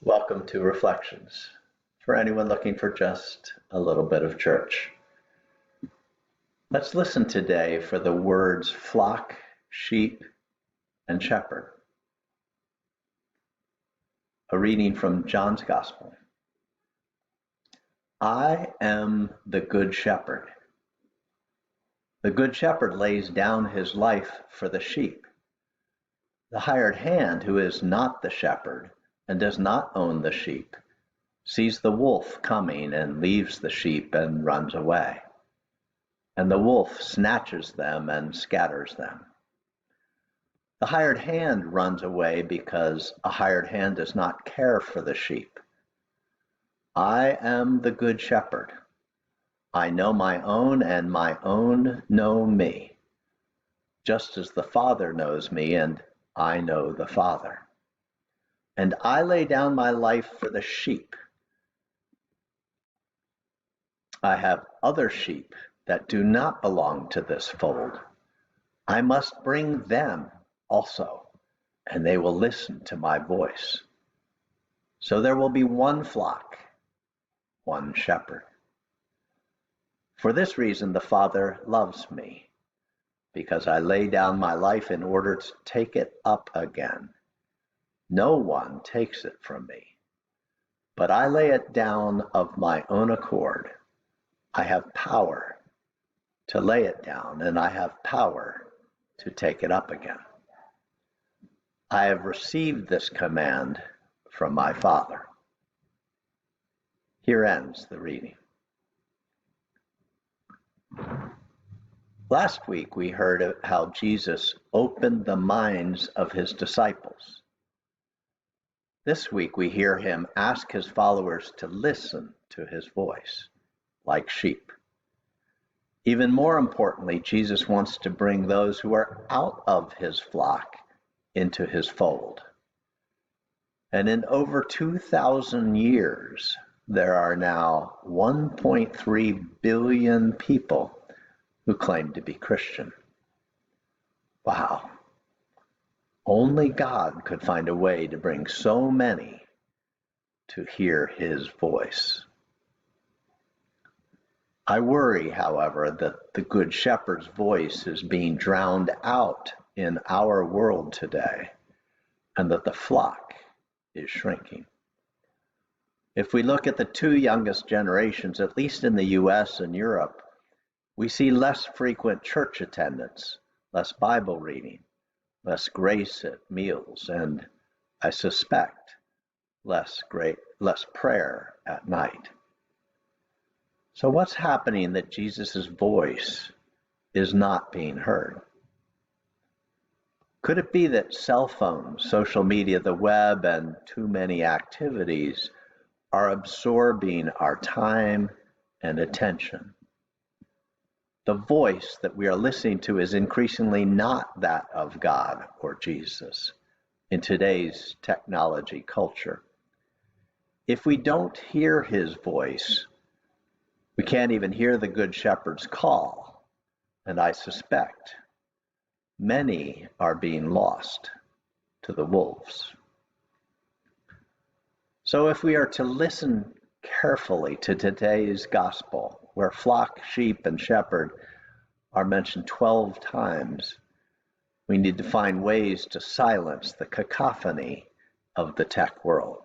Welcome to Reflections for anyone looking for just a little bit of church. Let's listen today for the words flock, sheep, and shepherd. A reading from John's Gospel. I am the good shepherd. The good shepherd lays down his life for the sheep. The hired hand, who is not the shepherd and does not own the sheep, sees the wolf coming and leaves the sheep and runs away. And the wolf snatches them and scatters them. The hired hand runs away because a hired hand does not care for the sheep. I am the good shepherd. I know my own, and my own know me, just as the Father knows me, and I know the Father. And I lay down my life for the sheep. I have other sheep that do not belong to this fold. I must bring them also, and they will listen to my voice. So there will be one flock, one shepherd. For this reason the Father loves me, because I lay down my life in order to take it up again. No one takes it from me, but I lay it down of my own accord. I have power to lay it down, and I have power to take it up again. I have received this command from my Father. Here ends the reading. Last week we heard how Jesus opened the minds of his disciples. This week we hear him ask his followers to listen to his voice, like sheep. Even more importantly, Jesus wants to bring those who are out of his flock into his fold. And in over 2,000 years, there are now 1.3 billion people who claim to be Christian. Wow. Only God could find a way to bring so many to hear his voice. I worry, however, that the Good Shepherd's voice is being drowned out in our world today, and that the flock is shrinking. If we look at the two youngest generations, at least in the US and Europe, we see less frequent church attendance, less Bible reading, less grace at meals, and I suspect less prayer at night. So what's happening that Jesus' voice is not being heard? Could it be that cell phones, social media, the web, and too many activities are absorbing our time and attention? The voice that we are listening to is increasingly not that of God or Jesus in today's technology culture. If we don't hear his voice, we can't even hear the Good Shepherd's call, and I suspect many are being lost to the wolves. So if we are to listen carefully to today's gospel, where flock, sheep, and shepherd are mentioned 12 times, we need to find ways to silence the cacophony of the tech world,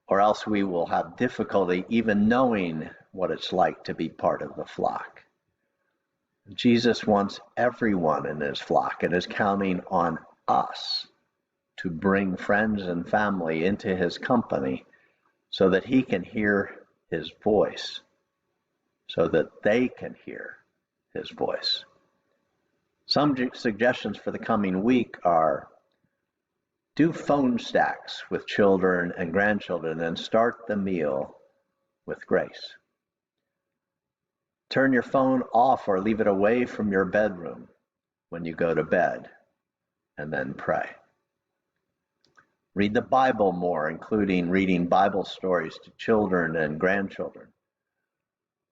or else we will have difficulty even knowing what it's like to be part of the flock. Jesus wants everyone in his flock and is counting on us to bring friends and family into his company so that he can hear his voice, so that they can hear his voice. Some suggestions for the coming week are: do phone stacks with children and grandchildren and start the meal with grace. Turn your phone off or leave it away from your bedroom when you go to bed, and then pray. Read the Bible more, including reading Bible stories to children and grandchildren.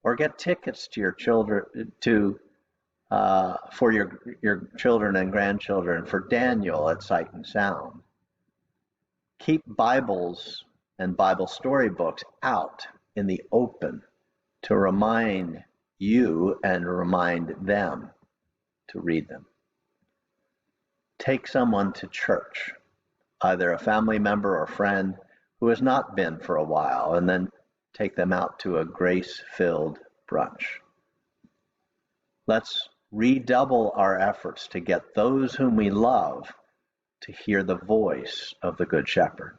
Or get tickets to your children for your children and grandchildren for Daniel at Sight and Sound. Keep Bibles and Bible storybooks out in the open to remind you and remind them to read them. Take someone to church, either a family member or friend who has not been for a while, and then take them out to a grace-filled brunch. Let's redouble our efforts to get those whom we love to hear the voice of the Good Shepherd.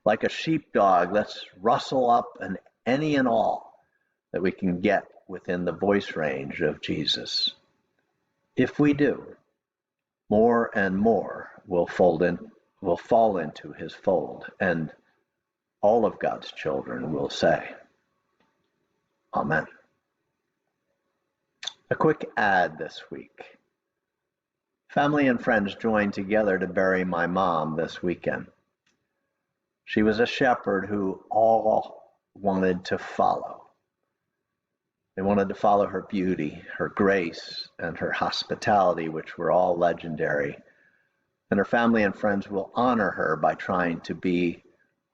Like a sheepdog, let's rustle up any and all that we can get within the voice range of Jesus. If we do, more and more will fall into his fold, and all of God's children will say, Amen. A quick ad this week. Family and friends joined together to bury my mom this weekend. She was a shepherd who all wanted to follow. They wanted to follow her beauty, her grace, and her hospitality, which were all legendary. And her family and friends will honor her by trying to be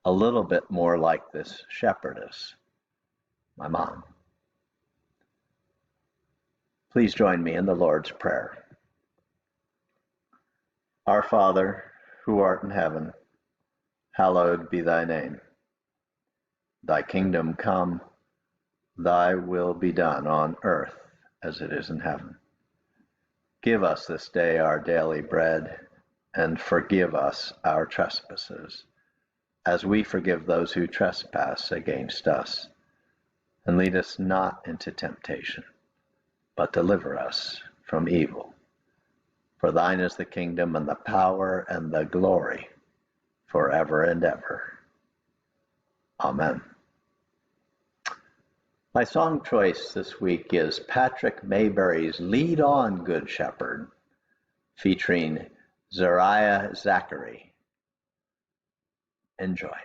a little bit more like this shepherdess, my mom. Please join me in the Lord's Prayer. Our Father, who art in heaven, hallowed be thy name. Thy kingdom come, thy will be done on earth as it is in heaven. Give us this day our daily bread, and forgive us our trespasses, as we forgive those who trespass against us. And lead us not into temptation, but deliver us from evil. For thine is the kingdom and the power and the glory forever and ever. Amen. My song choice this week is Patrick Maybury's Lead On, Good Shepherd, featuring Zariah Zachary. Enjoy.